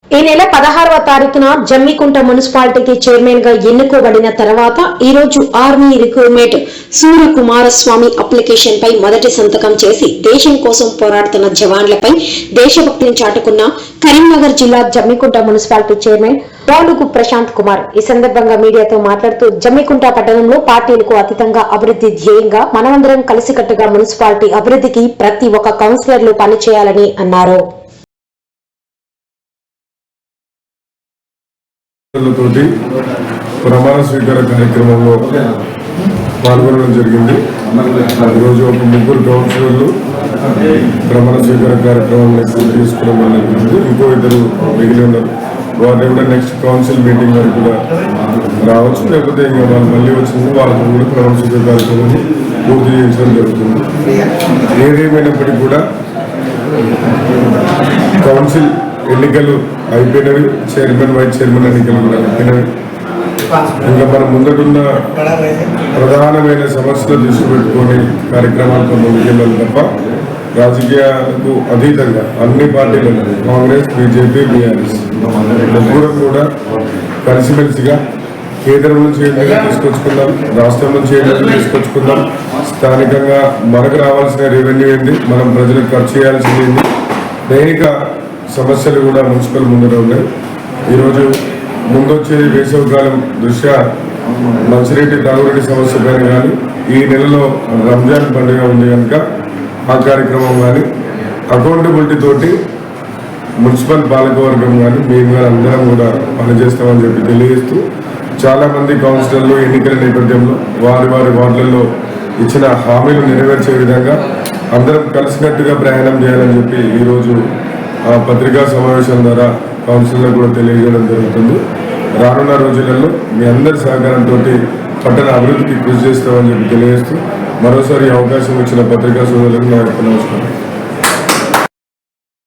ఈ నెల 16వ తారీఖున జమ్మికుంట మున్సిపాలిటీకి చైర్మన్ గా ఎన్నుకోబడిన తర్వాత ఈ రోజు ఆర్మీ రిక్రూట్మెంట్ సూర్యకుమారస్వామి అప్లికేషన్ పై మొదటి సంతకం చేసి దేశం కోసం పోరాడుతున్న జవాన్లపై దేశభక్తిని చాటుకున్న కరీంనగర్ జిల్లా జమ్మికుంట మున్సిపాలిటీ చైర్మన్ బాలుగు ప్రశాంత్ కుమార్ ఈ సందర్భంగా మీడియాతో మాట్లాడుతూ జమ్మికుంట పట్టణంలో పార్టీలకు అతీతంగా అభివృద్ధి ధ్యేయంగా మనమందరం కలిసికట్టుగా మున్సిపాలిటీ అభివృద్ధికి ప్రతి ఒక్క కౌన్సిలర్లు పనిచేయాలని అన్నారు. తోటి ప్రమాణ స్వీకార కార్యక్రమంలో పాల్గొనడం జరిగింది. ఈరోజు ఒక ముగ్గురు కౌన్సిలర్లు ప్రమాణ స్వీకార కార్యక్రమాన్ని తీసుకోవడం జరిగింది. ఇంకో ఇద్దరు మిగిలి ఉన్నారు. వారిని కూడా నెక్స్ట్ కౌన్సిల్ మీటింగ్ వరకు కూడా రావచ్చు, లేకపోతే ఇంకా వాళ్ళు మళ్ళీ వచ్చింది వాళ్ళకి కూడా ప్రమాణ స్వీకార కార్యక్రమాన్ని పూర్తి చేయించడం జరుగుతుంది. ఏదేమైనప్పటికీ కూడా కౌన్సిల్ ఎన్నికలు అయిపోయినవి, చైర్మన్ వైస్ చైర్మన్ ఎన్నికలు కూడా అయిపోయినవి. ఇంకా మనం ముందటున్న ప్రధానమైన సమస్యలు తీసుకుపెట్టుకొని కార్యక్రమాలతో ముందుకెళ్ళాలి తప్ప రాజకీయాలకు అతీతంగా అన్ని పార్టీలను కాంగ్రెస్, బీజేపీ, బీఆర్ఎస్ ముగ్గురు కూడా కలిసిమెలిసిగా కేంద్రం నుంచి ఎన్నికలు తీసుకొచ్చుకుందాం, రాష్ట్రం నుంచి ఎన్నికలు తీసుకొచ్చుకుందాం, స్థానికంగా మనకు రావాల్సిన రెవెన్యూ ఏంది, మనం ప్రజలకు ఖర్చు చేయాల్సింది ఏంది, అనేక సమస్యలు కూడా మున్సిపల్ ముందర ఉన్నాయి. ఈరోజు ముందొచ్చే వేసవికాలం దృష్ట్యా మంచినీటి తాగునీటి సమస్య పైన కానీ ఈ నెలలో రంజాన్ పండుగ ఉంది కనుక ఆ కార్యక్రమం కానీ అకౌంటబిలిటీ తోటి మున్సిపల్ పాలకవర్గం కానీ మేము కానీ అందరం కూడా పనిచేస్తామని చెప్పి తెలియజేస్తూ చాలామంది కౌన్సిలర్లు ఎన్నికల నేపథ్యంలో వారి వారి వార్డులలో ఇచ్చిన హామీలు నెరవేర్చే విధంగా అందరం కలిసినట్టుగా ప్రయాణం చేయాలని చెప్పి ఈరోజు ఆ పత్రికా సమావేశం ద్వారా కౌన్సిల్లో కూడా తెలియజేయడం జరుగుతుంది. రానున్న రోజులలో మీ అందరి సహకారంతో పట్టణ అభివృద్ధికి కృషి చేస్తామని చెప్పి తెలియజేస్తూ మరోసారి అవకాశం ఇచ్చిన పత్రికా సోదరులకు నా యొక్క నమస్కారం.